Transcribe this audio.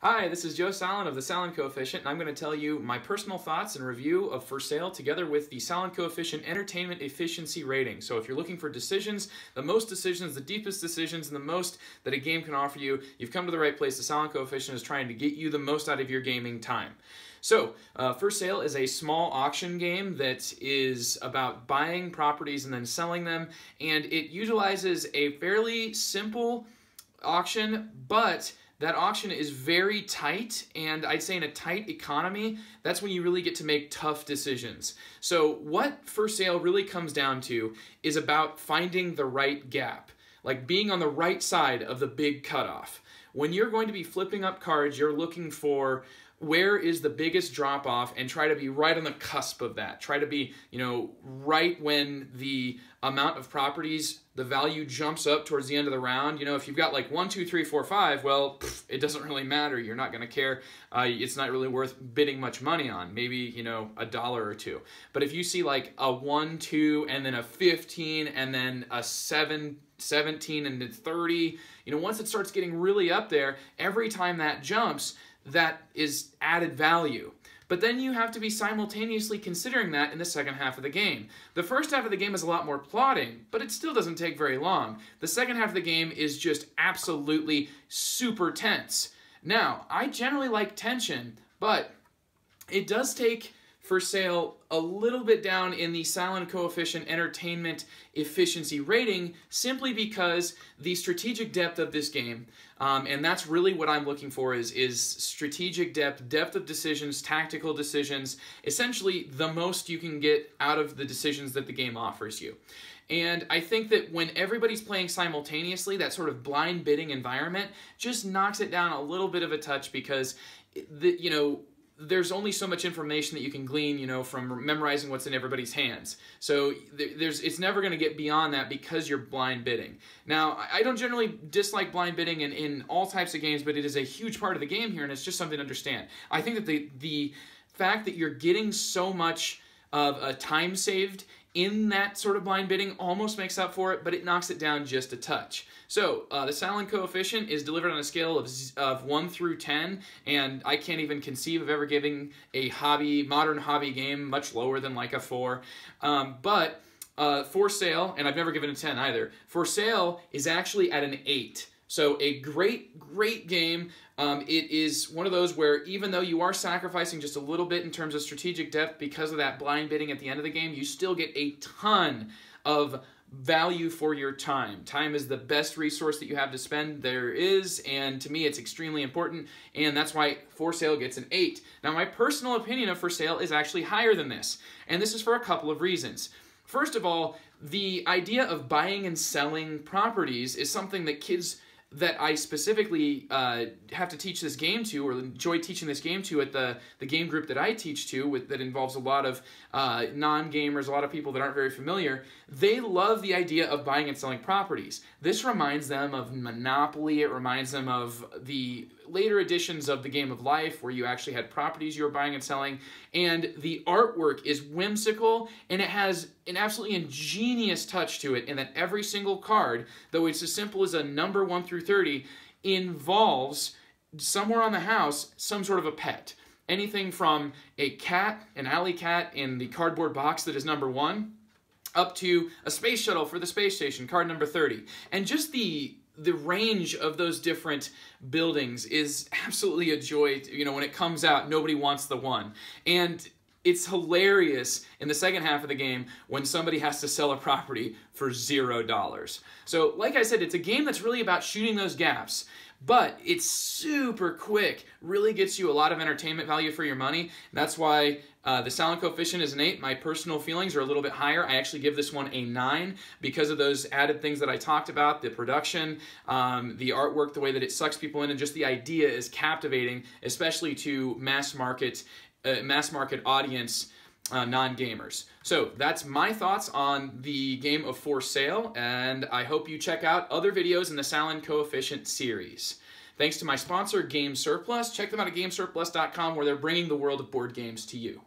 Hi, this is Joe Sallen of the Sallen Coefficient, and I'm going to tell you my personal thoughts and review of For Sale together with the Sallen Coefficient Entertainment Efficiency Rating. So if you're looking for decisions, the most decisions, the deepest decisions, and the most that a game can offer you, you've come to the right place. The Sallen Coefficient is trying to get you the most out of your gaming time. So, For Sale is a small auction game that is about buying properties and then selling them, and it utilizes a fairly simple auction, but that auction is very tight, and I'd say in a tight economy, that's when you really get to make tough decisions. So what For Sale really comes down to is about finding the right gap, like being on the right side of the big cutoff. When you're going to be flipping up cards, you're looking for where is the biggest drop off and try to be right on the cusp of that. Try to be, right when the amount of properties, the value jumps up towards the end of the round. If you've got like 1, 2, 3, 4, 5, well, it doesn't really matter. You're not going to care. It's not really worth bidding much money on. Maybe, $1 or $2. But if you see like a 1, 2, and then a 15, and then a 7, 17, and then 30, once it starts getting really up there, every time that jumps, that is added value. But then you have to be simultaneously considering that in the second half of the game. The first half of the game is a lot more plotting, but it still doesn't take very long. The second half of the game is just absolutely super tense. Now, I generally like tension, but it does take For Sale a little bit down in the Sallen Coefficient Entertainment Efficiency Rating simply because the strategic depth of this game, and that's really what I'm looking for, is strategic depth of decisions, tactical decisions, essentially the most you can get out of the decisions that the game offers you. And I think that when everybody's playing simultaneously, that sort of blind bidding environment just knocks it down a little bit of a touch because, there's only so much information that you can glean, from memorizing what's in everybody's hands. So it's never going to get beyond that because you're blind bidding. Now, I don't generally dislike blind bidding in all types of games, but it is a huge part of the game here, and it's just something to understand. I think that the fact that you're getting so much of a time saved in that sort of blind bidding almost makes up for it, but it knocks it down just a touch. So the Sallen Coefficient is delivered on a scale of 1 through 10, and I can't even conceive of ever giving a modern hobby game much lower than like a 4. But For Sale, and I've never given a 10 either, For Sale is actually at an 8. So a great game. It is one of those where even though you are sacrificing just a little bit in terms of strategic depth because of that blind bidding at the end of the game, you still get a ton of value for your time. Time is the best resource that you have to spend there is, and to me it's extremely important, and that's why For Sale gets an 8. Now my personal opinion of For Sale is actually higher than this, and this is for a couple of reasons. First of all, the idea of buying and selling properties is something that kids that I specifically have to teach this game to, or enjoy teaching this game to at the game group that I teach to, that involves a lot of non-gamers, a lot of people that aren't very familiar. They love the idea of buying and selling properties. This reminds them of Monopoly. It reminds them of the later editions of the Game of Life, where you actually had properties you were buying and selling, and the artwork is whimsical, and it has an absolutely ingenious touch to it in that every single card, though it's as simple as a number 1 through 30, involves somewhere on the house some sort of a pet. Anything from a cat, an alley cat in the cardboard box that is number 1, up to a space shuttle for the space station, card number 30. And just the range of those different buildings is absolutely a joy. When it comes out, nobody wants the one. And it's hilarious in the second half of the game when somebody has to sell a property for $0. So, like I said, it's a game that's really about shooting those gaps, but it's super quick, really gets you a lot of entertainment value for your money. That's why the Sallen Coefficient is an 8. My personal feelings are a little bit higher. I actually give this one a 9 because of those added things that I talked about, the production, the artwork, the way that it sucks people in, and just the idea is captivating, especially to mass market audience non-gamers. So that's my thoughts on the game of For Sale, and I hope you check out other videos in the Sallen Coefficient series. Thanks to my sponsor, Game Surplus. Check them out at GameSurplus.com, where they're bringing the world of board games to you.